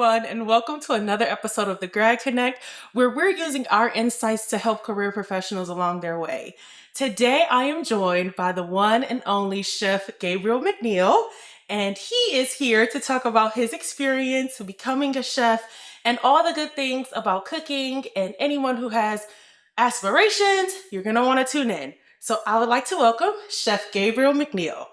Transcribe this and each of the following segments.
everyone, and welcome to another episode of the Grad Connect, where we're using our insights to help career professionals along their way. Today, I am joined by the one and only Chef Gabriel McNeil, and he is here to talk about his experience becoming a chef and all the good things about cooking. And anyone who has aspirations, you're going to want to tune in. So, I would like to welcome Chef Gabriel McNeil.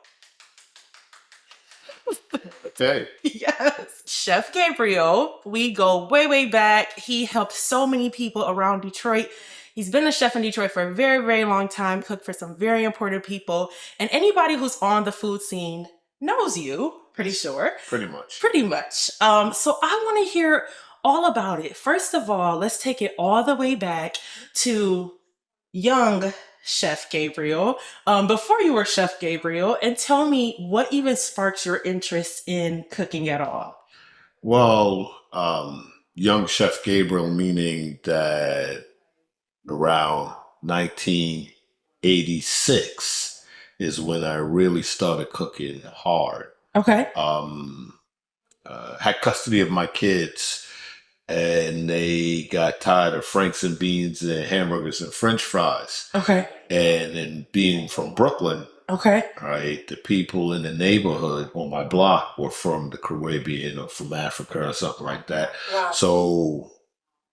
Hey. Yes. Chef Gabriel, we go way, way back. He helped so many people around Detroit. He's been a chef in Detroit for a very, very long time, cooked for some very important people. And anybody who's on the food scene knows you, pretty sure. Pretty much. Pretty much. So I want to hear all about it. First of all, let's take it all the way back to young Chef Gabriel, before you were Chef Gabriel, and tell me what even sparked your interest in cooking at all. Well, young Chef Gabriel, meaning that around 1986 is when I really started cooking hard. Okay. Had custody of my kids, and they got tired of franks and beans and hamburgers and French fries. Okay. And then being from Brooklyn, Okay. right, the people in the neighborhood on my block were from the Caribbean or from Africa or something like that. Wow. So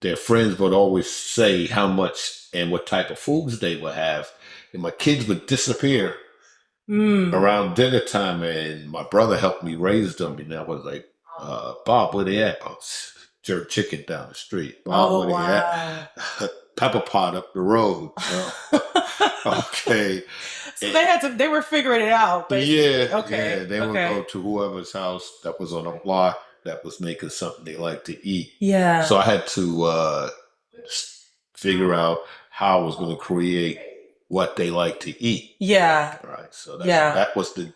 their friends would always say how much and what type of foods they would have. And my kids would disappear around dinner time, and my brother helped me raise them. And I was like, Bob, where they at? Oh, jerk chicken down the street. Bob, where they at? Pepper pot up the road. Okay. So they were figuring it out. But Yeah. Okay. Yeah. They would go to whoever's house that was on the block that was making something they liked to eat. Yeah. So I had to figure out how I was going to create what they like to eat. Yeah. Right. So that was the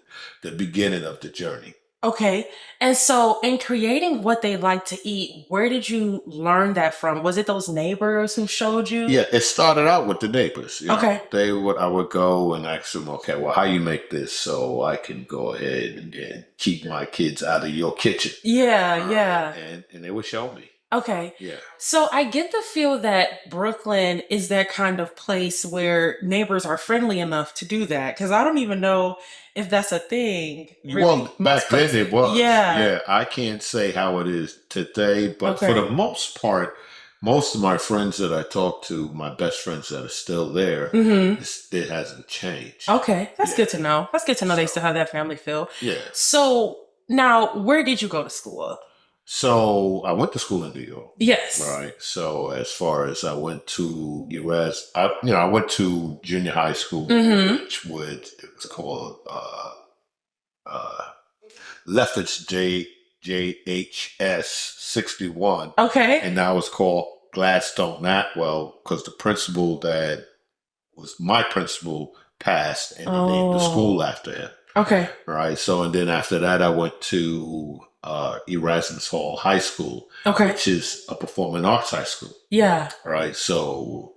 beginning of the journey. Okay. And so in creating what they like to eat, where did you learn that from? Was it those neighbors who showed you? Yeah, it started out with the neighbors. Okay. I would go and ask them, okay, well, how you make this so I can go ahead and keep my kids out of your kitchen. Yeah. And they would show me. Okay. Yeah. So I get the feel that Brooklyn is that kind of place where neighbors are friendly enough to do that. Because I don't even know if that's a thing. Really. Well, back then it was. Yeah. I can't say how it is today, but for the most part, most of my friends that I talk to, my best friends that are still there, it hasn't changed. Okay. That's good to know. That's good to know they still have that family feel. Yeah. So now, where did you go to school? So I went to school in New York. Yes. Right. So as far as I went to I went to junior high school, which it was called Lefferts JHS 61. Okay. And now it's called Gladstone Natwell because the principal that was my principal passed, and they named the school after him. Okay. Right. So and then after that, I went to Erasmus Hall High School, which is a performing arts high school. Yeah. Right. So,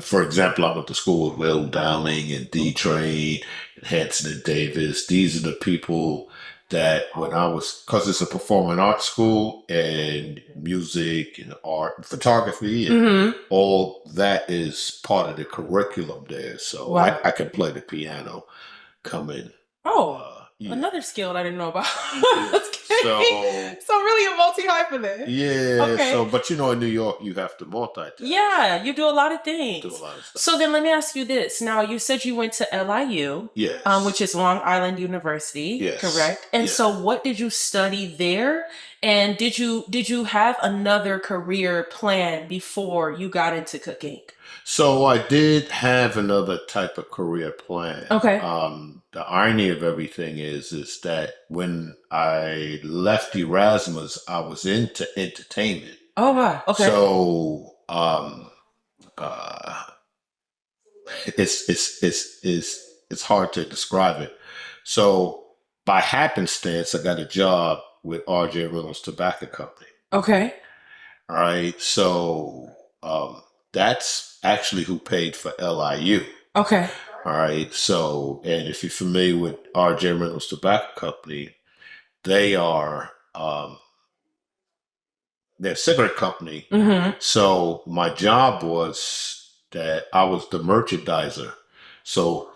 for example, I went to school with Will Dowling and D Train and Hanson and Davis. These are the people that because it's a performing arts school and music and art and photography and all that is part of the curriculum there. So I can play the piano, come in. Another skill I didn't know about. So really a multi-hyphenate. Yeah. Okay. So, but in New York, you have to multitask. Yeah, you do a lot of things. So then let me ask you this. Now, you said you went to LIU, yes, which is Long Island University, yes, correct? And so what did you study there? And did you have another career plan before you got into cooking? So I did have another type of career plan. Okay. The irony of everything is that when I left Erasmus, I was into entertainment. Oh wow. Okay. So it's hard to describe it. So by happenstance, I got a job with R.J. Reynolds Tobacco Company. Okay. All right. So that's actually who paid for LIU. Okay. All right. So, and if you're familiar with R.J. Reynolds Tobacco Company, they are their cigarette company. Mm-hmm. So my job was that I was the merchandiser. So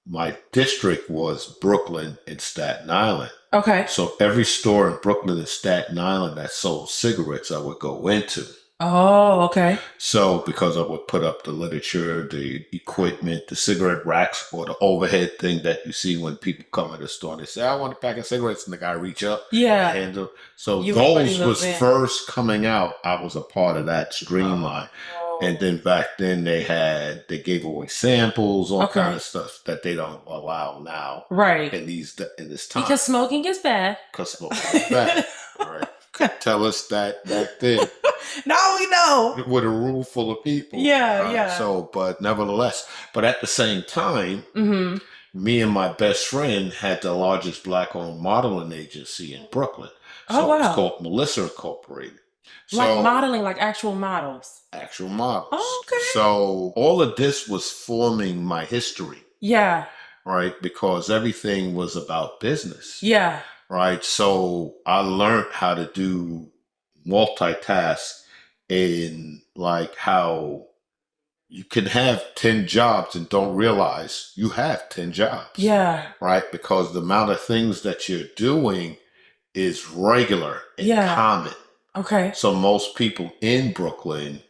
my district was Brooklyn and Staten Island. Okay. So every store in Brooklyn and Staten Island that sold cigarettes, I would go into. Oh, okay. So because I would put up the literature, the equipment, the cigarette racks, or the overhead thing that you see when people come in the store and they say, "I want a pack of cigarettes," and the guy reach up Yeah. and hand them. So You were putting those those was in. first coming out. I was a part of that streamline. And Oh. then back then they gave away samples, all kind Okay. of stuff that they don't allow now Right. in this time. Because smoking is bad. Because smoking is bad. All right. Could tell us that back then Now we know. with a room full of people. Yeah, Right? yeah. So, but nevertheless, but at the same time, Mm-hmm. me and my best friend had the largest black-owned modeling agency in Brooklyn. Oh, So it's wow. called Melissa Incorporated. Like So modeling, like actual models. actual models. Oh, okay. So all of this was forming my history, Yeah. right? Because everything was about business, Yeah. right? So I learned how to do multitask in like how you can have 10 jobs and don't realize you have 10 jobs, Yeah. right? Because the amount of things that you're doing is regular and Yeah. common. Okay. So most people in Brooklyn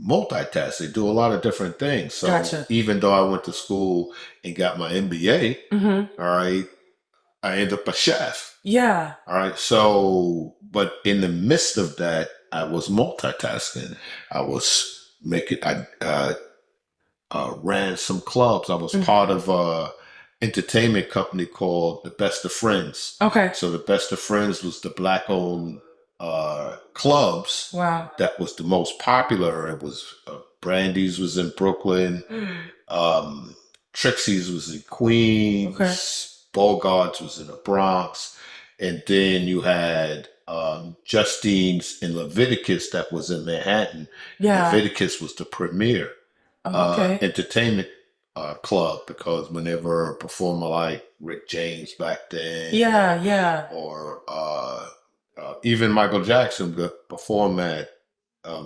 multitask. They do a lot of different things. So Gotcha. even though I went to school and got my MBA, Mm-hmm. all right, I ended up a chef. Yeah. All right. So, but in the midst of that, I was multitasking. I was making, I ran some clubs. I was Mhm. part of a entertainment company called the Best of Friends. Okay. So the Best of Friends was the black-owned clubs Wow. that was the most popular. It was Brandy's was in Brooklyn, Mm. Trixie's was in Queens, Okay. Bogart's was in the Bronx, and then you had Justine's in Leviticus that was in Manhattan. Yeah. Leviticus was the premier Oh, okay. entertainment club because whenever a performer like Rick James back then, Yeah. Yeah. or even Michael Jackson would perform at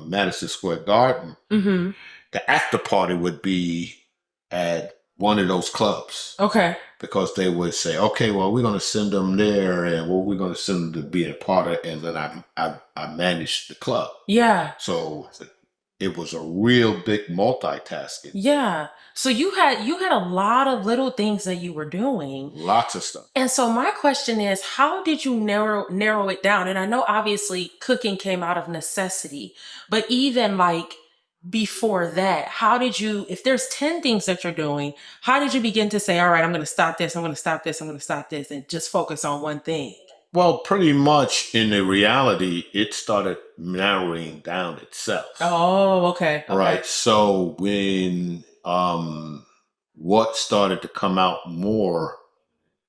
Madison Square Garden, Mm-hmm. the after party would be at one of those clubs Okay. because they would say, "Okay, well, we're going to send them there, and well, we're going to send them to be a part of." And then I managed the club, Yeah. so it was a real big multitasking. Yeah. So you had a lot of little things that you were doing. Lots of stuff. And so my question is, how did you narrow it down? And I know obviously cooking came out of necessity, but even like before that, how did you, if there's 10 things that you're doing, how did you begin to say, all right, I'm going to stop this, I'm going to stop this, I'm going to stop this, and just focus on one thing? Well, pretty much in the reality, it started narrowing down itself. Oh, okay. Okay. Right. So when what started to come out more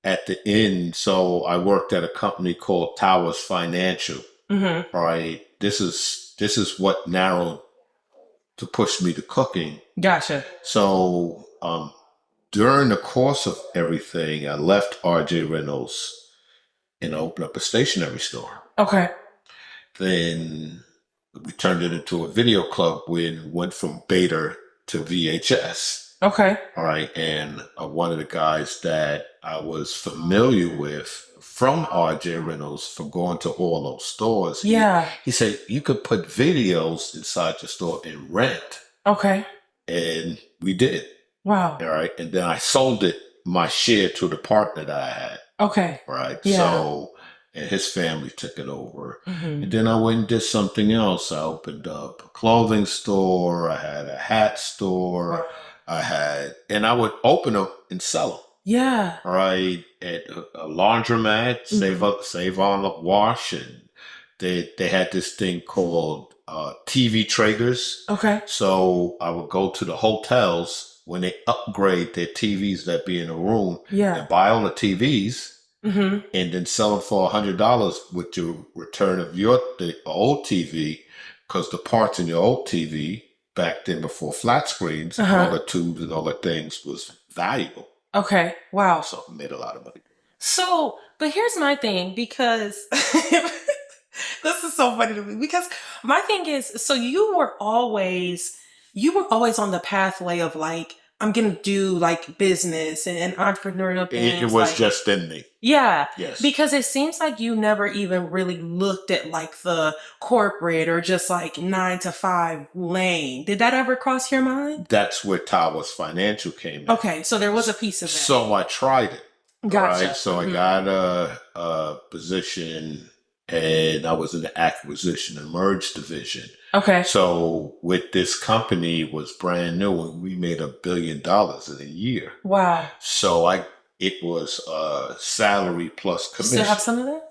at the end, so I worked at a company called Towers Financial. Mm-hmm. Right. This is what narrowed to push me to cooking. Gotcha. So during the course of everything, I left RJ Reynolds and opened up a stationery store. Okay. Then we turned it into a video club when went from beta to VHS. Okay. All right. And one of the guys that I was familiar with from RJ Reynolds from going to all those stores, Yeah. he said, you could put videos inside your store and rent. Okay. And we did. Wow. All right. And then I sold it, my share to the partner that I had. Okay. Right. Yeah. So, and his family took it over. Mm-hmm. And then I went and did something else. I opened up a clothing store. I had a hat store. And I would open them and sell them. Yeah. Right. At a laundromat, save on the wash. And they had this thing called TV traders. Okay. So I would go to the hotels when they upgrade their TVs that be in a room. Yeah. And buy all the TVs. Mm-hmm. And then sell them for $100 with your return of the old TV, because the parts in your old TV back then before flat screens, all the tubes and all the things was valuable. Okay. Wow. So I made a lot of money. So, but here's my thing, because This is so funny to me because my thing is, so you were always on the pathway of like, I'm gonna do like business and entrepreneurial It things, was like just in me. yeah, Yes. because it seems like you never even really looked at like the corporate or just like 9 to 5 lane. Did that ever cross your mind? That's where Towers Financial came in. Okay, so there was a piece of that. So I tried it. Gotcha. Right. So I got a position, and I was in the acquisition and merge division. Okay. So with this company, it was brand new, and we made $1 billion in a year. Wow. So it was salary plus commission. Still have some of that?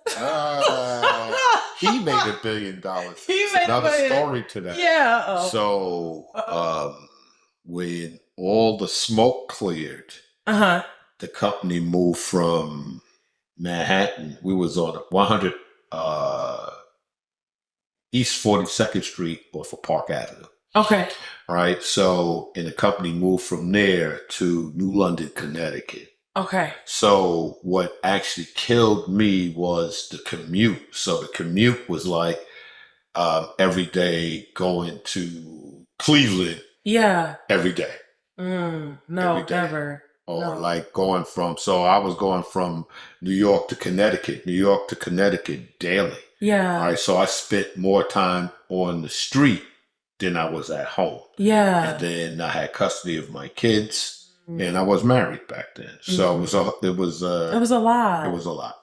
He made $1 billion. He It's made another $1 billion. story to that. Yeah. Uh-oh. So when all the smoke cleared, the company moved from Manhattan. We was on 100 East 42nd Street off of Park Avenue. Okay. Right. So, and the company moved from there to New London, Connecticut. Okay. So what actually killed me was the commute. So the commute was like every day going to Cleveland. Yeah. Every day. No, Every day. never. Or No. like going from, so I was going from New York to Connecticut daily. Yeah. All right. So I spent more time on the street than I was at home. Yeah. And then I had custody of my kids. And I was married back then, so it was a lot. It was a lot.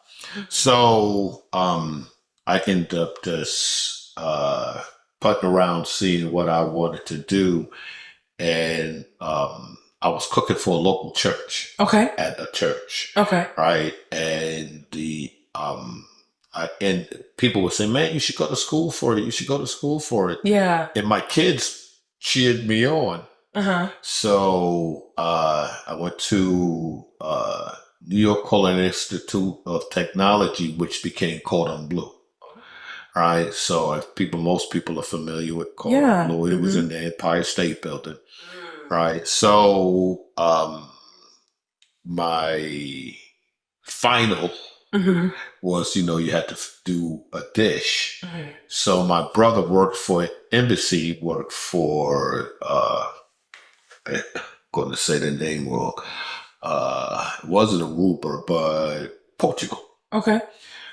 So I ended up just putting around, seeing what I wanted to do, and I was cooking for a local church. Okay. At a church. Okay. Right, and and people would say, "Man, you should go to school for it. You should go to school for it." Yeah. And my kids cheered me on. So I went to New York Culinary Institute of Technology, which became Cordon Bleu. Right. So most people are familiar with Cordon Bleu. It was in the Empire State Building. Right. So my final was, you had to do a dish. So my brother worked for embassy, worked for I'm going to say the name wrong. It wasn't Aruba, but Portugal. Okay.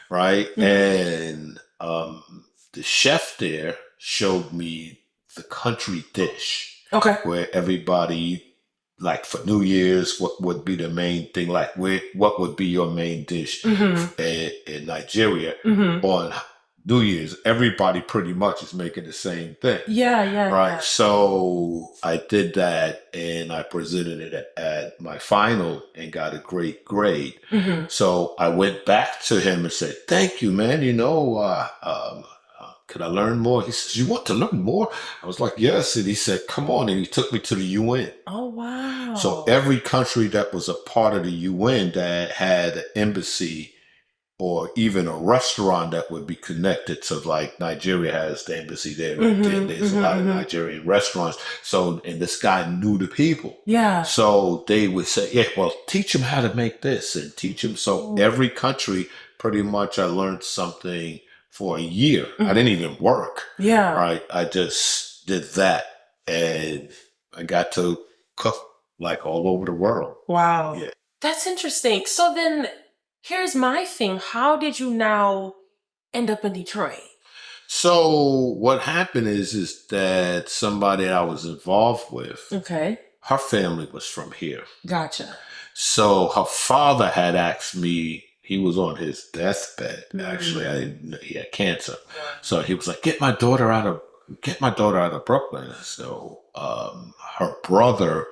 Right. And the chef there showed me the country dish. Okay. Where everybody, like for New Year's, what would be the main thing? Like what would be your main dish in Nigeria on New Year's? Everybody pretty much is making the same thing. Yeah. Right. Yeah. So I did that, and I presented it at my final and got a great grade. So I went back to him and said, "Thank you, man. Could I learn more?" He says, "You want to learn more?" I was like, "Yes." And he said, "Come on." And he took me to the UN. Oh, wow. So every country that was a part of the UN that had an embassy or even a restaurant that would be connected to, like Nigeria has the embassy there. There's a lot of Nigerian restaurants. So, and this guy knew the people. Yeah. So they would say, "Yeah, well, teach him how to make this and teach him." So every country, pretty much I learned something for a year. I didn't even work. Yeah. Right. I just did that, and I got to cook like all over the world. Wow. Yeah. That's interesting. So then here's my thing. How did you now end up in Detroit? So what happened is that somebody I was involved with, her family was from here. Gotcha. So her father had asked me, he was on his deathbed, actually. He had cancer. So he was like, get my daughter out of Brooklyn. So her brother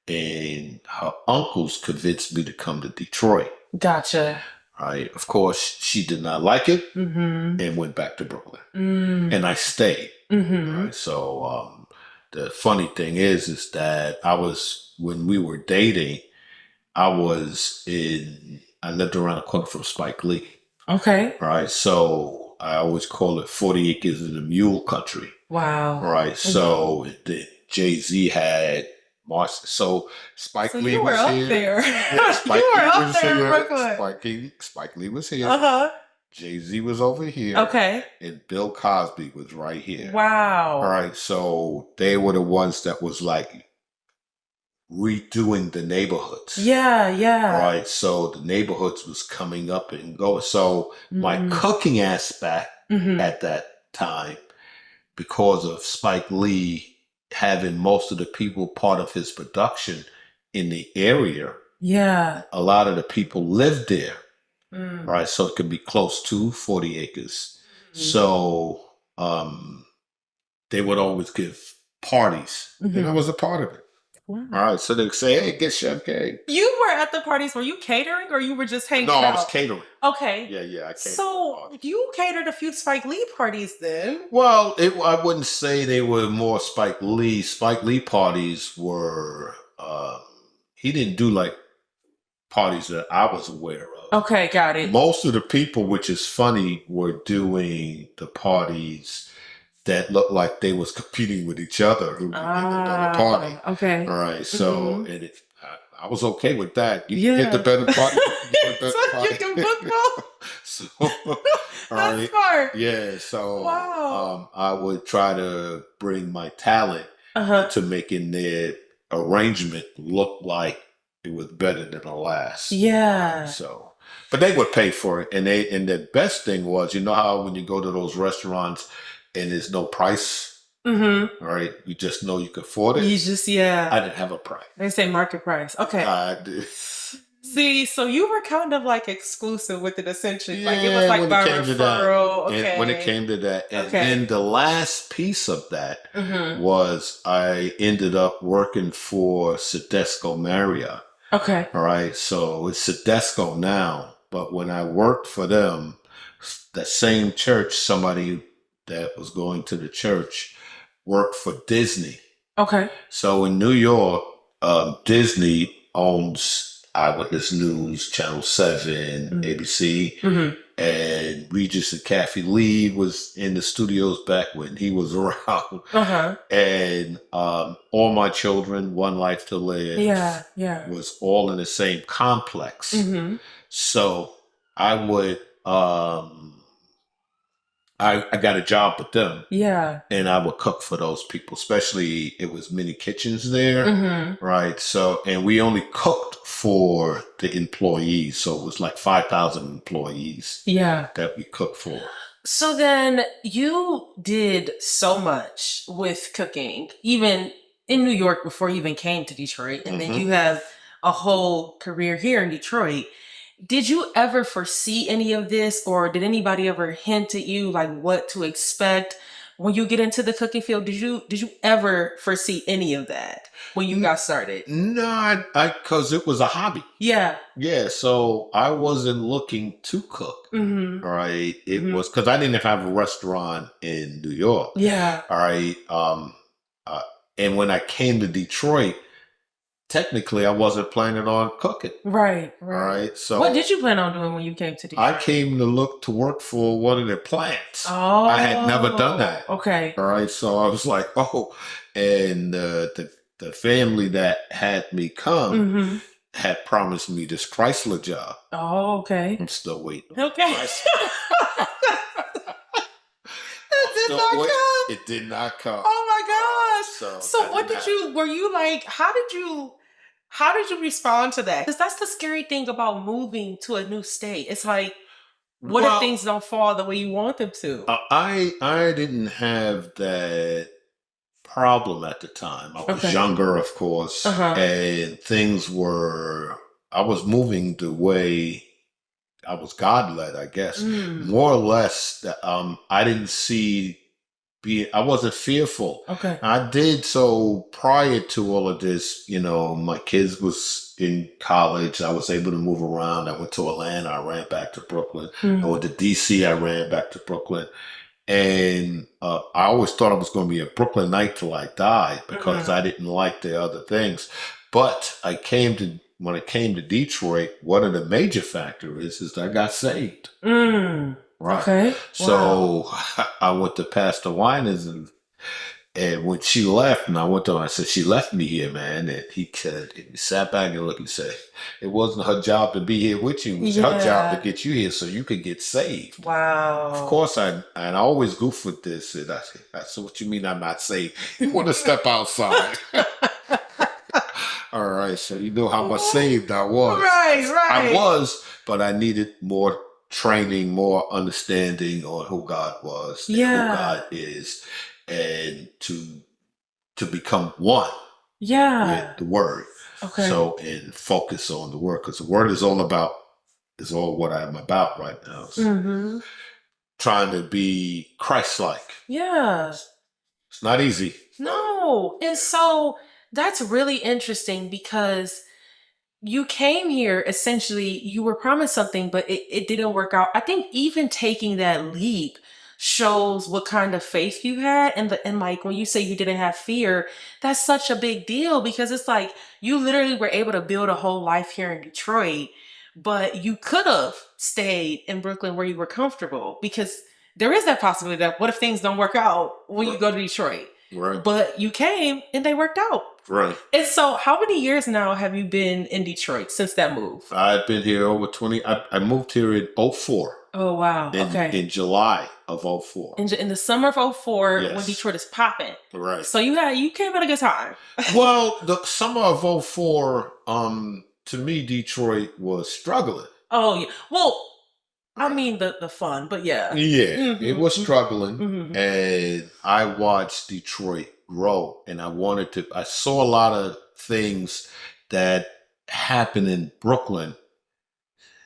and her uncles convinced me to come to Detroit. Gotcha. Right. Of course, she did not like it and went back to Brooklyn. And I stayed. Right. So the funny thing is that when we were dating, I lived around the corner from Spike Lee. Okay. Right. So I always call it 40 acres in the mule country. Wow. Right. So the Jay-Z had March. So Spike Lee was here. There. Yeah, Spike you were Lee up was there here. in Brooklyn. Spike Lee was here. Jay-Z was over here, Okay. and Bill Cosby was right here. Wow. All right, so they were the ones that was like redoing the neighborhoods. Yeah, yeah. Right, so the neighborhoods was coming up and going. So my Mhm. cooking aspect Mhm. at that time, because of Spike Lee having most of the people part of his production in the area, Yeah. a lot of the people lived there. Mm. Right, so it could be close to 40 acres. Mhm. So they would always give parties, and I Mhm. was a part of it. Wow. All right, so they'd say, "Hey, get Chef Gabe." You were at the parties. Were you catering or you were just hanging No, I was out? catering. Okay. Yeah, yeah, I catered. So you catered a few Spike Lee parties then. Well, I wouldn't say they were more Spike Lee. Spike Lee parties were. He didn't do like parties that I was aware of. Okay, got it. Most of the people, which is funny, were doing the parties that looked like they was competing with each other who done a party. Okay. All right, so Mhm. and I was okay with that. You Yeah. get the better party. You get the better So you party. can book both? So, all That's right, smart. yeah. So Wow. I would try to bring my talent Uh-huh. to making their arrangement look like it was better than the last. Yeah. So, but they would pay for it, and the best thing was, you know how when you go to those restaurants and there's no price, Mm-hmm. all right, you just know you can afford it. You just, yeah. I didn't have a price. They say market price. Okay. I did. See, so you were kind of like exclusive with it essentially. Yeah, Like it was like when by it came to that, referral. and Okay. when it came to that, and Okay. then the last piece of that Mm-hmm. was I ended up working for Sedesco Marriott. Okay. All right, so it's Sedesco now, but when I worked for them, that same church, somebody that was going to the church worked for Disney. Okay. So in New York, Disney owns Eyewitness News, Channel 7, ABC, Mm-hmm. and Regis and Kathy Lee was in the studios back when he was around. Uh-huh. And All My Children, One Life to Live, Yeah. Yeah. was all in the same complex. Mm-hmm. So I would, I got a job with them. Yeah. And I would cook for those people, especially it was many kitchens there, Mm-hmm. right? So, and we only cooked for the employees. So it was like 5,000 employees Yeah. that we cooked for. So then you did so much with cooking, even in New York before you even came to Detroit. And then Mhm. you have a whole career here in Detroit. Did you ever foresee any of this, or did anybody ever hint at you like what to expect when you get into the cooking field? Did you ever foresee any of that when you got started? No, because it was a hobby. Yeah. Yeah, so I wasn't looking to cook. Mm-hmm. All right, it Mhm. was because I didn't have a restaurant in New York. Yeah. All right, uh, and when I came to Detroit, technically I wasn't planning on cooking. Right. All Right. right, so What did you plan on doing when you came to I Detroit? came to look to work for one of their plants. Oh. I had never done that. Okay. All right, so I was like, oh, and the family that had me come Mm-hmm. had promised me this Chrysler job. Oh, okay. I'm still waiting. Okay. Chrysler. It did Still not wait- come. It did not come. Oh my gosh. So I what didn't did you, were you like, how did you respond to that? Because that's the scary thing about moving to a new state. It's like, what Well, if things don't fall the way you want them to? I didn't have that problem at the time. I was Okay. younger, of course, Uh-huh. and things were. I was moving the way I was God led, I guess, Mm. more or less. I didn't see. I wasn't fearful. Okay. I did so prior to all of this. You know, my kids was in college. I was able to move around. I went to Atlanta. I ran back to Brooklyn. I Mm. went to DC. I ran back to Brooklyn. And I always thought I was going to be a Brooklynite till I died because I didn't like the other things. But when I came to Detroit, one of the major factors is that I got saved. Mm. Right. Okay. Wow. So I went to Pastor Winans, and And when she left, and I went to her, I said, she left me here, man. And he said, he sat back and looked and said, it wasn't her job to be here with you. It was her job to get you here so you could get saved. Wow. Of course, I always goof with this. And I said, what you mean I'm not saved? You want to step outside. All right. So you know how much saved I was. Right. I was, but I needed more training, more understanding on who God was and who God is, and to become one with the Word. Okay. So, and focus on the Word, because the Word is all what I'm about right now. Mm-hmm. Trying to be Christ-like. Yeah. It's not easy. No. And so that's really interesting because you came here, essentially, you were promised something, but it didn't work out. I think even taking that leap shows what kind of faith you had. And like when you say you didn't have fear, that's such a big deal because it's like you literally were able to build a whole life here in Detroit, but you could have stayed in Brooklyn where you were comfortable because there is that possibility that what if things don't work out when you go to Detroit? Right. But you came and they worked out. Right. And so how many years now have you been in Detroit since that move? I've been here over 20. I moved here in 04. Oh, wow. In July of 04. In the summer of 04, when Detroit is popping. Right. So you came at a good time. Well, the summer of 04, to me, Detroit was struggling. Oh, yeah. Well, I mean the fun, but yeah. Yeah, Mm-hmm. it was struggling. Mm-hmm. And I watched Detroit grow. And I saw a lot of things that happened in Brooklyn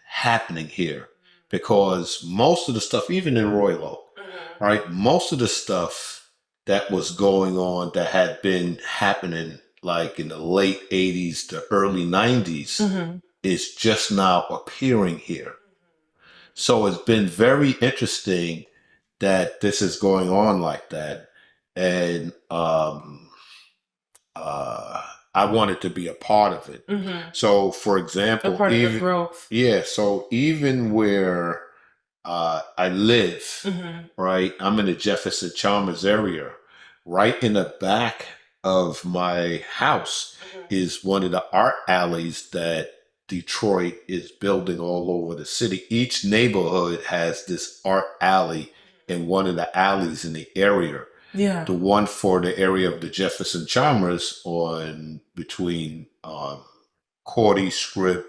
happening here. Because most of the stuff, even in Royal, right, most of the stuff that was going on that had been happening like in the late 80s to early 90s is just now appearing here. So it's been very interesting that this is going on like that. And I wanted to be a part of it. So, for example, a part of the growth. Yeah. So even where I live, right, I'm in the Jefferson Chalmers area. Right in the back of my house is one of the art alleys that Detroit is building all over the city. Each neighborhood has this art alley in one of the alleys in the area. Yeah. The one for the area of the Jefferson Chalmers on between Cordy, Scribb,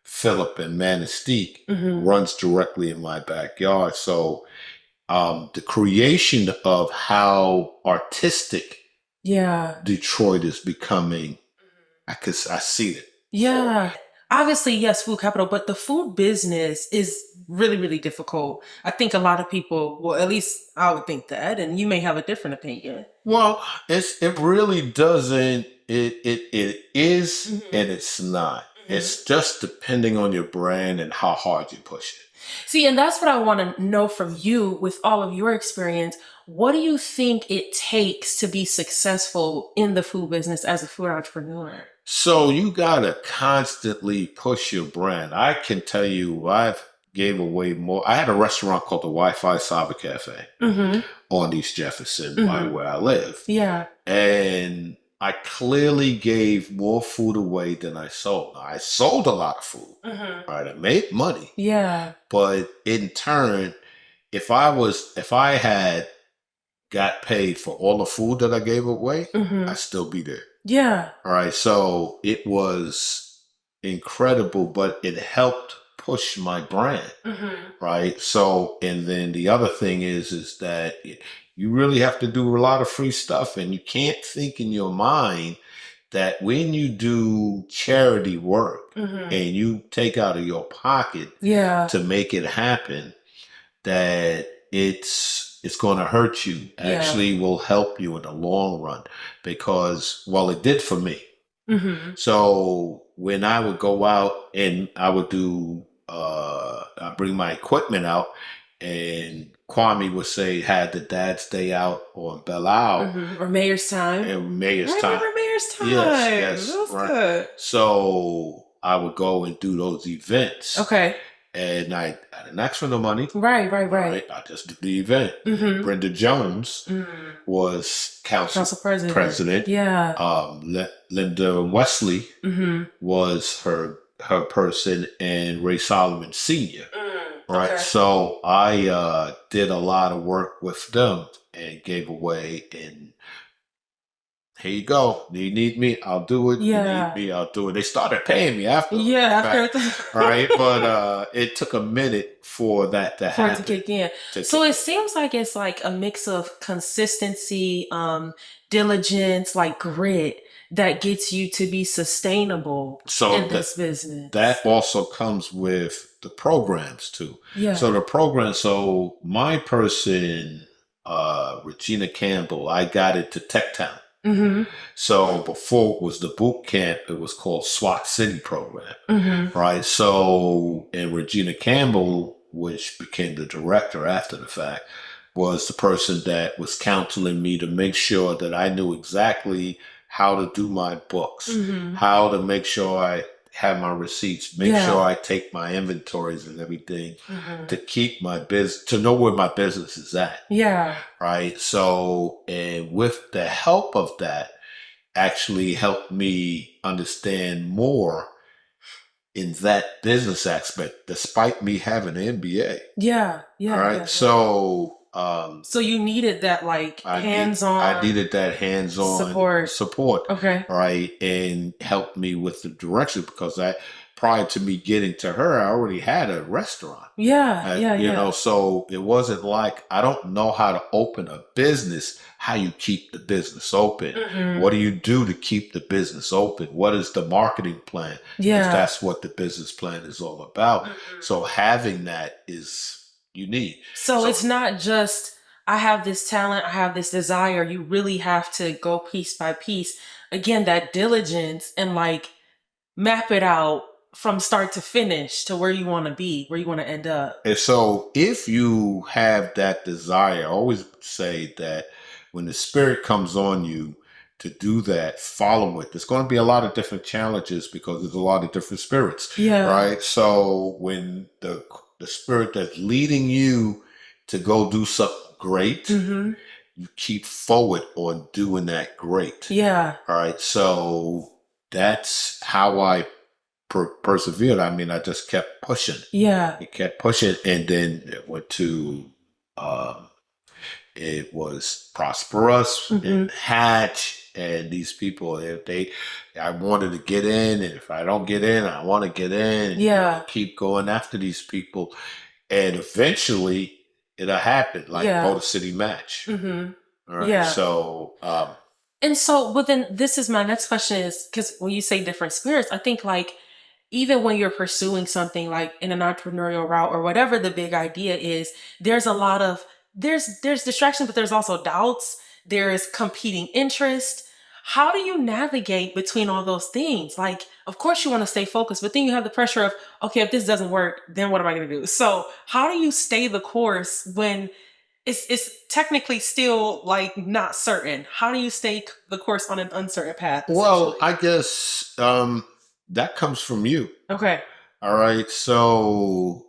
Phillip, and Manistee runs directly in my backyard. So the creation of how artistic Detroit is becoming, I see it. Yeah. Obviously, yes, food capital, but the food business is really, really difficult. I think a lot of people, well, at least I would think that, and you may have a different opinion. Well, it really doesn't. It is, and it's not. It's just depending on your brand and how hard you push it. See, and that's what I want to know from you with all of your experience. What do you think it takes to be successful in the food business as a food entrepreneur? So you got to constantly push your brand. I can tell you, I've gave away more. I had a restaurant called the Wi-Fi Cyber Cafe on East Jefferson by where I live. Yeah. And I clearly gave more food away than I sold. Now, I sold a lot of food. Right? I made money. Yeah. But in turn, if I had got paid for all the food that I gave away, I'd still be there. Yeah. All right. So it was incredible, but it helped push my brand. Right. So, and then the other thing is that you really have to do a lot of free stuff, and you can't think in your mind that when you do charity work and you take out of your pocket to make it happen, that it's going to hurt you. Actually will help you in the long run, because, well, it did for me. So when I would go out and I would do, I bring my equipment out, and Kwame would say, had the Dad's Day out on Belle Isle. Or Mayor's Time. And Mayor's Time. Remember Mayor's Time. Yes, that was right. Good. So I would go and do those events. Okay. and I didn't ask for no money. Right, right, All right. right, I just did the event. Mm-hmm. Brenda Jones Mm. was council Council president. president. Yeah. Linda Wesley Mm-hmm. was her person, and Ray Solomon Sr. Right. Okay. So I did a lot of work with them and gave away. And here you go. You need me, I'll do it. You need Yeah. me, I'll do it. They started paying me after the Yeah, fact. after All right. But it took a minute for that to for it to happen. kick in. So it seems like it's like a mix of consistency, diligence, like grit that gets you to be sustainable So in this business. that also comes with the programs too. Yeah. So the program, so my person, Regina Campbell, I got it to Tech Town. Mm-hmm. So before it was the boot camp, it was called SWAT City program. Mm-hmm. Right. So, and Regina Campbell, which became the director after the fact, was the person that was counseling me to make sure that I knew exactly how to do my books, Mm-hmm. how to make sure I have my receipts, make Yeah. sure I take my inventories and everything Mm-hmm. to keep my business, to know where my business is at. Yeah. Right. So, and with the help of that, actually helped me understand more in that business aspect, despite me having an MBA. Yeah. Yeah. All right. Yeah, yeah. So you needed that like I hands-on needed that hands-on support. Okay. Right. And helped me with the direction, because prior to me getting to her, I already had a restaurant. Yeah. Yeah. You Yeah. know, so it wasn't like I don't know how to open a business, how you keep the business open. Mm-hmm. What do you do to keep the business open? What is the marketing plan? Yeah. Because that's what the business plan is all about. Mm-hmm. So having that is unique. So it's not just, I have this talent, I have this desire. You really have to go piece by piece. Again, that diligence and like map it out from start to finish to where you want to be, where you want to end up. And so if you have that desire, I always say that when the spirit comes on you to do that, follow it. There's going to be a lot of different challenges because there's a lot of different spirits. Yeah. Right. So when the spirit that's leading you to go do something great, Mm-hmm. you keep forward on doing that great. Yeah. All right. So that's how I persevered. I mean, I just kept pushing. Yeah. It kept pushing, and then it went to, it was Prosperous and Hatch, and these people. I wanted to get in, and if I don't get in, I want to get in. And, Yeah. keep going after these people, and eventually it'll happen. Like Motor City Match. Mm-hmm. All right. Yeah. So. And so, but then this is my next question is, because when you say different spirits, I think like even when you're pursuing something like in an entrepreneurial route or whatever the big idea is, there's a lot of, there's distraction, but there's also doubts. There's competing interest. How do you navigate between all those things? Like, of course you want to stay focused, but then you have the pressure of, okay, if this doesn't work, then what am I going to do? So how do you stay the course when it's technically still like not certain? How do you stay the course on an uncertain path? Well, I guess that comes from you. Okay. All right. So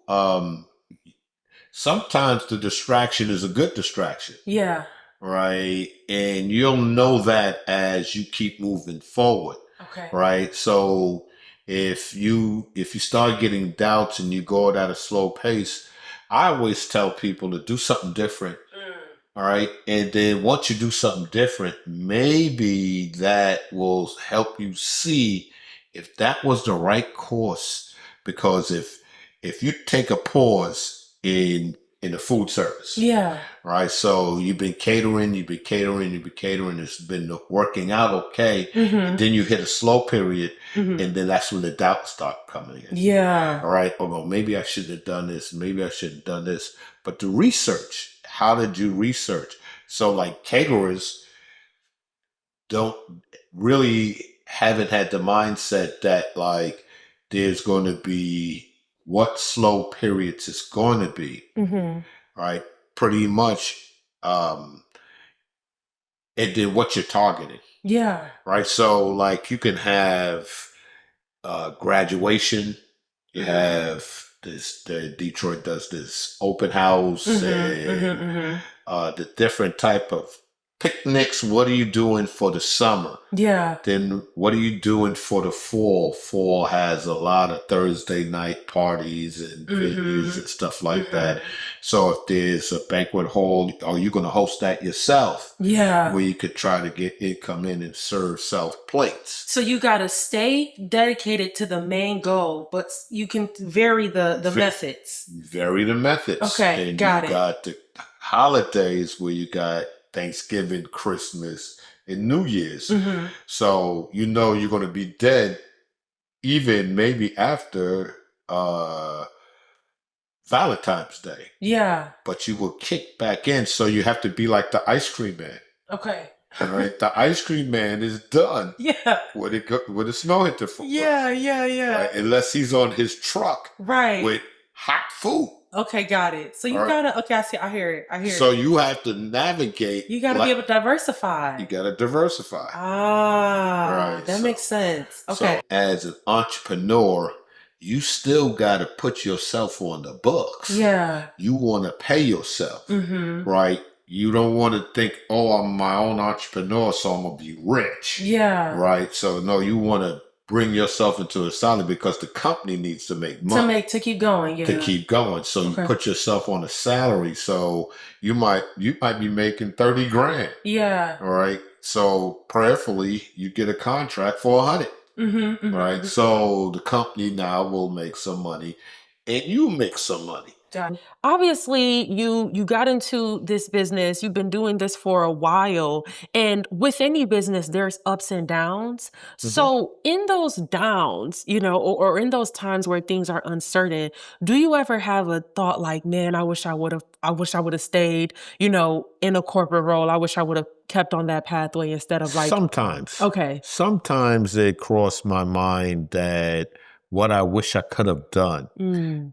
sometimes the distraction is a good distraction. Yeah. Right. And you'll know that as you keep moving forward. Okay. Right. So if you start getting doubts and you go at a slow pace, I always tell people to do something different. All right. And then once you do something different, maybe that will help you see if that was the right course. Because if you take a pause in the food service. Yeah. Right. So you've been catering, it's been working out okay. And then you hit a slow period, and then that's when the doubts start coming in. Yeah. All right. Oh, well, maybe I should have done this. Maybe I shouldn't have done this. But the research, how did you research? So like caterers haven't had the mindset that like there's going to be what slow periods it's going to be. Right. Pretty much. And then what you're targeting. Yeah. Right. So like you can have graduation, you have Detroit does this open house and the different type of picnics. What are you doing for the summer? Yeah. Then what are you doing for the fall? Fall has a lot of Thursday night parties and venues and stuff like that. So if there's a banquet hall, are you going to host that yourself? Yeah. Where you could try to get it come in and serve self plates. So you got to stay dedicated to the main goal, but you can vary the methods. Vary the methods. Okay, and got you it. got the holidays where you got Thanksgiving, Christmas, and New Year's. So you know you're going to be dead even maybe after Valentine's Day. Yeah. But you will kick back in. So you have to be like the ice cream man. Okay. All right. The ice cream man is done. Yeah. With the snow hit the floor. Yeah. Right? Unless he's on his truck. Right. With hot food. Okay, got it. So you gotta, okay, I see, I hear it. So you have to navigate. You gotta be able to diversify. You gotta diversify. Ah, that makes sense. Okay. So as an entrepreneur, you still gotta put yourself on the books. Yeah. You wanna pay yourself, right? You don't want to think, oh, I'm my own entrepreneur, so I'm gonna be rich. Yeah. Right. So no, you want to bring yourself into a salary because the company needs to make money. To keep going, yeah. To keep going. So you put yourself on a salary. So you might be making 30 grand. Yeah. All right. So prayerfully you get a contract for 100. Right. So the company now will make some money and you make some money. Obviously, you got into this business. You've been doing this for a while, and with any business, there's ups and downs. So, in those downs, you know, or in those times where things are uncertain, do you ever have a thought like, "Man, I wish I would have stayed, you know, in a corporate role. I wish I would have kept on that pathway instead of like." Sometimes. Okay. Sometimes it crossed my mind that what I wish I could have done.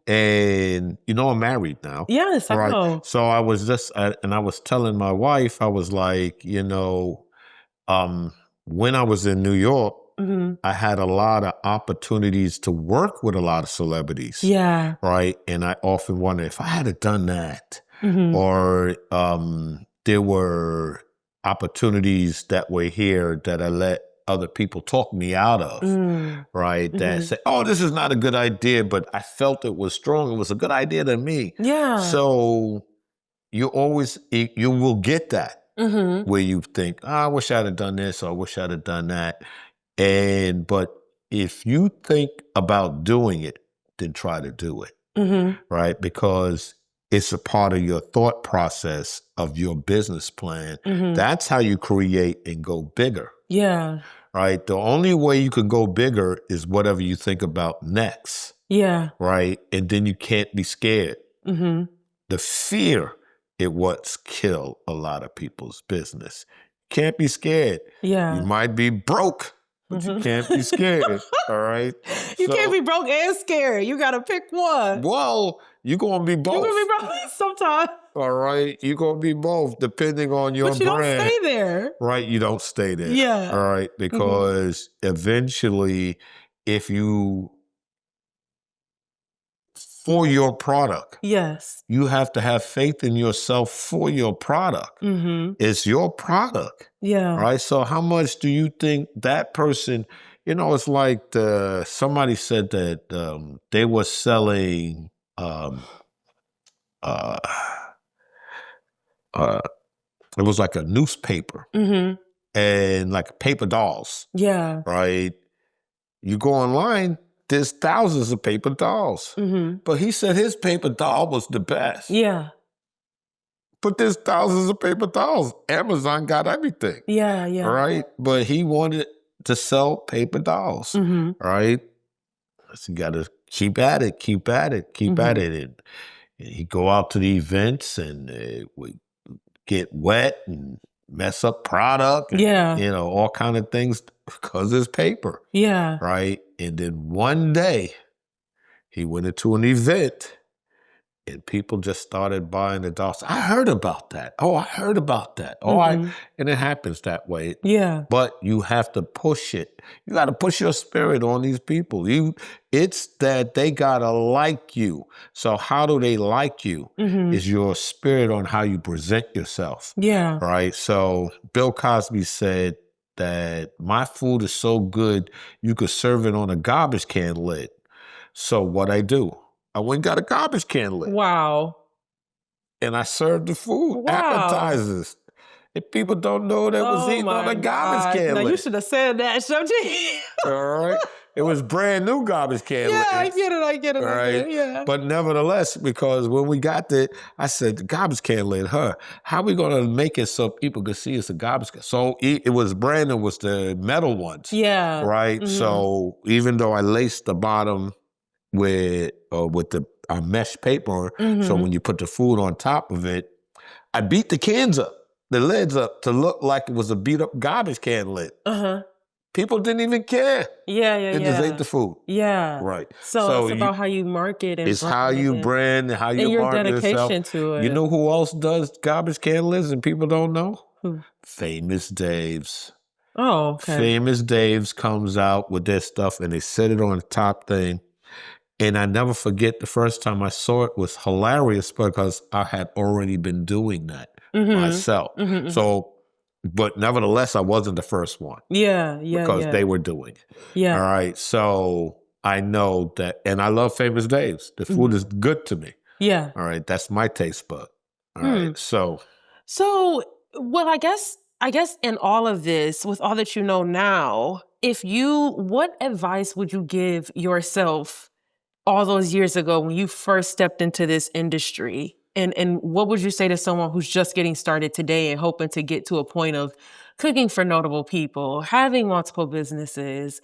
And, you know, I'm married now. Yes, I know. So I was and I was telling my wife, I was like, you know, when I was in New York, I had a lot of opportunities to work with a lot of celebrities. Yeah. Right. And I often wonder if I had have done that, or there were opportunities that were here that I let other people talk me out of, right? That say, oh, this is not a good idea, but I felt it was strong. It was a good idea to me. Yeah. So you will get that where you think, oh, I wish I'd have done this, or I wish I'd have done that. But if you think about doing it, then try to do it, right? Because it's a part of your thought process of your business plan. That's how you create and go bigger. Yeah. Right. The only way you can go bigger is whatever you think about next. Yeah. Right. And then you can't be scared. The fear is what's killed a lot of people's business. Can't be scared. Yeah. You might be broke, but you can't be scared. All right. You can't be broke and scared. You got to pick one. Well, you're going to be both. You're going to be broke sometimes. All right. You're going to be both depending on your brand. But you don't stay there. Right. You don't stay there. Yeah. All right. Because eventually, if you, for your product. Yes. You have to have faith in yourself for your product. It's your product. Yeah. Right. So how much do you think that person, you know, it's like somebody said that they were selling it was like a newspaper and like paper dolls. Yeah. Right. You go online, there's thousands of paper dolls. But he said his paper doll was the best. Yeah. But there's thousands of paper dolls. Amazon got everything. Yeah, yeah. Right? But he wanted to sell paper dolls. Right? So you got to keep at it, keep at it, keep at it. And he'd go out to the events and it would get wet and mess up product. And, you know, all kind of things because it's paper. Yeah. Right? And then one day he went into an event and people just started buying the dolls. I heard about that. Oh, I heard about that. Mhm. And it happens that way. Yeah. But you have to push it. You got to push your spirit on these people. It's that they gotta like you. So how do they like you? Mhm. Is your spirit on how you present yourself, Yeah. right? So Bill Cosby said that my food is so good you could serve it on a garbage can lid. So what I do, I went and got a garbage can lid Wow. and I served the food, Wow. appetizers. And people don't know that was Oh eating on my a garbage gosh. Now can you lid. should have said that, shouldn't you? All right. It was brand new garbage can Yeah, I lid. get it. I get it. All I get right. it. Yeah. But nevertheless, because when we got there, I said, the garbage can lid, how we going to make it so people could see it's a garbage can? So it was brand new, was the metal ones. Yeah. Right. Mhm. So even though I laced the bottom with the mesh paper, so Mhm. when you put the food on top of it, I beat the cans up, the lids up to look like it was a beat up garbage can lid. Uh-huh. People didn't even care. Yeah, yeah, They just ate yeah. the food. Yeah. Right. So So it's about how you market and it's how brand you it brand, how and you your market yourself. dedication to You it. know who else does garbage can lids and people don't know? Hmm. Famous Dave's. Oh, okay. Famous Dave's comes out with their stuff and they set it on the top thing. And I never forget the first time I saw it was hilarious because I had already been doing that Mhm. myself. Mhm. Mhm. So, but nevertheless, I wasn't the first one Yeah, yeah, because yeah. they were doing it. Yeah. All right. So I know that, and I love Famous Dave's. The food Mhm. is good to me. Yeah. All right. That's my taste bud. All Hmm. right. So So, well, I guess in all of this, with all that you know now, what advice would you give yourself all those years ago when you first stepped into this industry? And what would you say to someone who's just getting started today and hoping to get to a point of cooking for notable people, having multiple businesses,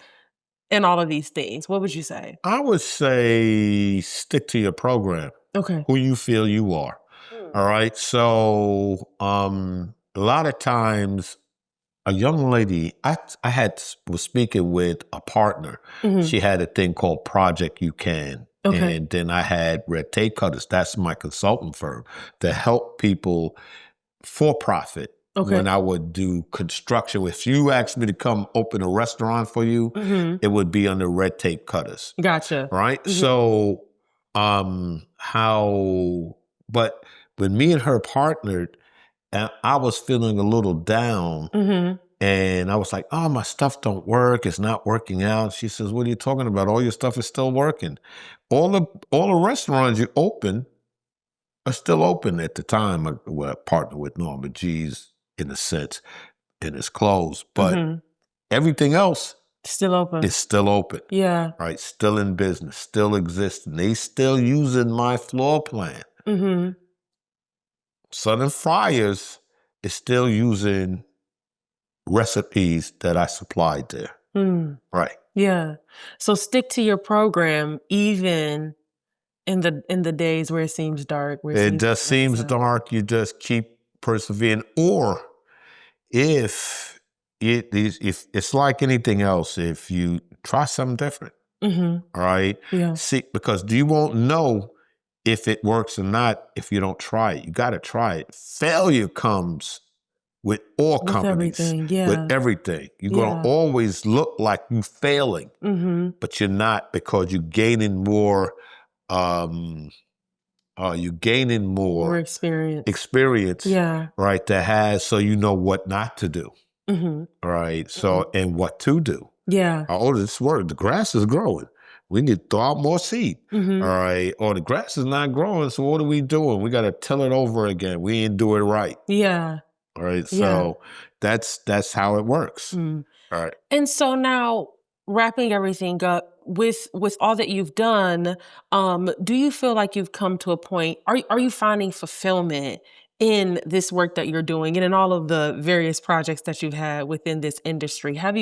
and all of these things? What would you say? I would say stick to your program, Okay. who you feel you are. Mm. All right. So a lot of times a young lady, was speaking with a partner. Mhm. She had a thing called Project You Can. Okay. And then I had Red Tape Cutters. That's my consultant firm to help people for profit Okay. when I would do construction. If you asked me to come open a restaurant for you, Mhm. it would be under Red Tape Cutters. Gotcha. Right? Mhm. So how but when me and her partnered, I was feeling a little down Mhm. and I was like, oh, my stuff don't work. It's not working out. She says, what are you talking about? All your stuff is still working. All the restaurants you open are still open at the time. I partnered with Norma G's in a sense, and it's closed. But Mhm. everything else Still open. is still open. Yeah. Right? Still in business, still existing. They still using my floor plan. Mhm. Southern Friars is still using recipes that I supplied there. Mm. Right. Yeah. So stick to your program even in the days where it seems dark, where it It seems just lights seems out. dark. You just keep persevering. Or if if it's like anything else, if you try something different, Mhm. all right? Yeah. See, because you won't know if it works or not if you don't try it. You got to try it. Failure comes with all With companies, everything. with Yeah. everything. You're going to Yeah. always look like you failing, Mhm. but you're not because you're gaining more. Um, you're gaining More more experience. experience, Yeah. right? That has so you know what not to do, Mhm. right? Mhm. So and what to do. Yeah. Oh, this word, the grass is growing. We need to throw out more seed. All Mhm. right. Or the grass is not growing. So what are we doing? We got to till it over again. We ain't do it right. Yeah. All right. Yeah. So that's how it works. Mm. All right. And so now wrapping everything up with all that you've done, do you feel like you've come to a point, are you finding fulfillment in this work that you're doing and in all of the various projects that you've had within this industry? Has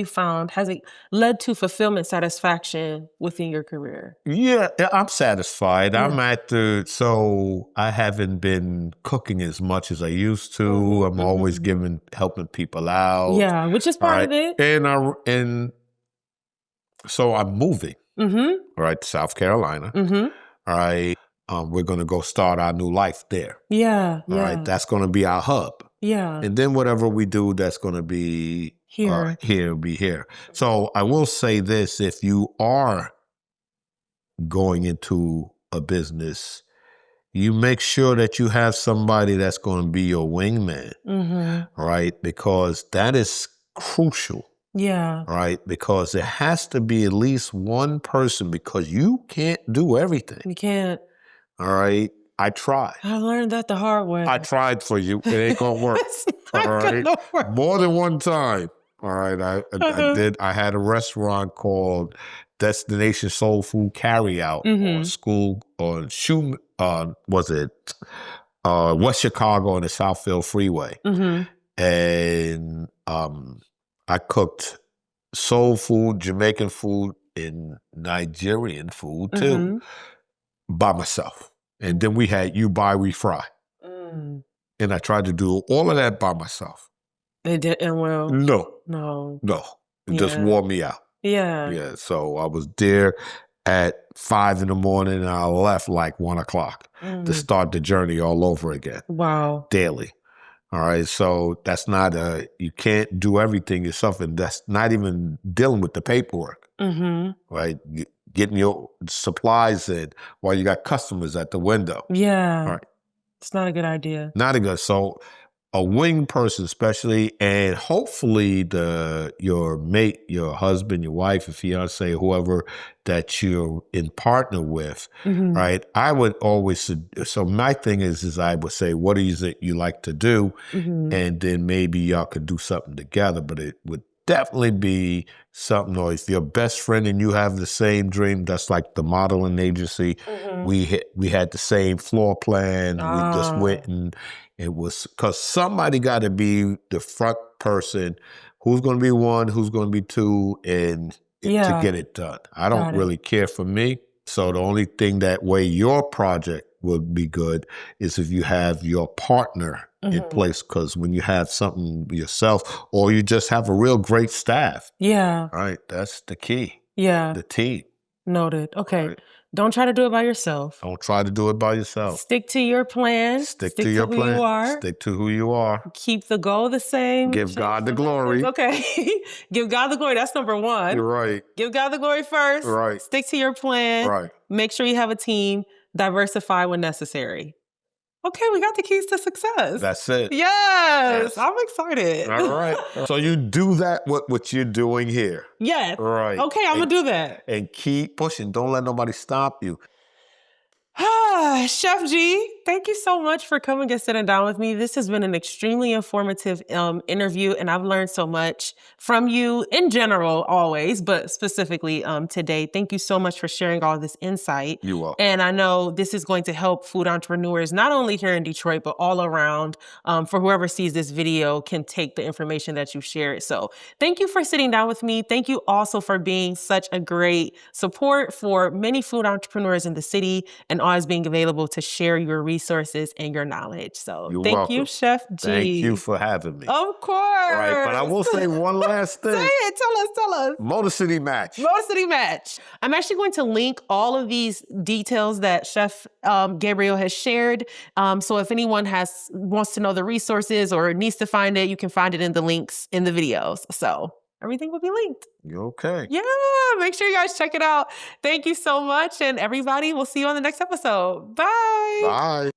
it led to fulfillment, satisfaction within your career? Yeah, I'm satisfied. Yeah. So I haven't been cooking as much as I used to. Mhm, I'm always mhm. helping people out. Yeah, which is All part right. of it. And so I'm moving, Mhm. all right, to South Carolina. Mhm. All right. we're going to go start our new life there. Yeah. All right. That's going to be our hub. Yeah. And then whatever we do, that's going to be Here. here. So I will say this, if you are going into a business, you make sure that you have somebody that's going to be your wingman, right? Because that is crucial. Yeah. Right? Because there has to be at least one person, because you can't do everything. You can't. All right? I tried. I learned that the hard way. I tried for you. It ain't gonna work. All right? More than one time. All right. I did. I had a restaurant called Destination Soul Food Carryout on school on was it West Chicago on the Southfield Freeway. And I cooked soul food, Jamaican food, and Nigerian food too, by myself. And then we had You Buy, We Fry. And I tried to do all of that by myself. It didn't well. No. It just wore me out. Yeah. So I was there at 5 in the morning and I left like 1 o'clock to start the journey all over again. Wow. Daily. All right. So that's not you can't do everything yourself. And that's not even dealing with the paperwork. Right. Getting your supplies in while you got customers at the window. Yeah. All right. It's not a good idea. Not a good. So a wing person, especially, and hopefully your mate, your husband, your wife, your fiance, whoever that you're in partner with, right? I would always, so my thing is I would say, what is it you like to do? And then maybe y'all could do something together, but it would definitely be something, or if you're best friend and you have the same dream, that's like the modeling agency. We had the same floor plan. We just went, and it was because somebody got to be the front person. Who's going to be one? Who's going to be two? And to get it done. I don't really care for me. So the only thing that way your project would be good is if you have your partner in place, because when you have something yourself, or you just have a real great staff. Yeah. Right. That's the key. Yeah. The team. Noted. Okay. Right. Don't try to do it by yourself. Don't try to do it by yourself. Stick to your plan. Stick to your plan. Who you are. Stick to who you are. Keep the goal the same. Give God the glory. Okay. Give God the glory. That's number one. You're right. Give God the glory first. Right. Stick to your plan. Right. Make sure you have a team. Diversify when necessary. Okay, we got the keys to success. That's it. Yes. I'm excited. All right. So you do that, what you're doing here. Yes. Right. Okay, I'm going to do that. And keep pushing. Don't let nobody stop you. Chef G, thank you so much for coming and sitting down with me. This has been an extremely informative interview, and I've learned so much from you in general, always, but specifically today. Thank you so much for sharing all this insight. You're welcome. And I know this is going to help food entrepreneurs, not only here in Detroit, but all around. For whoever sees this video can take the information that you shared. So thank you for sitting down with me. Thank you also for being such a great support for many food entrepreneurs in the city, and always being available to share your resources and your knowledge. So You're thank welcome. you, Chef G. Thank you for having me. Of course. All right, but I will say one last thing. Say it. Tell us. Motor City Match. Motor City Match. I'm actually going to link all of these details that Chef Gabriel has shared. So if anyone wants to know the resources or needs to find it, you can find it in the links in the videos. So everything will be linked. Okay. Yeah, make sure you guys check it out. Thank you so much. And everybody, we'll see you on the next episode. Bye. Bye.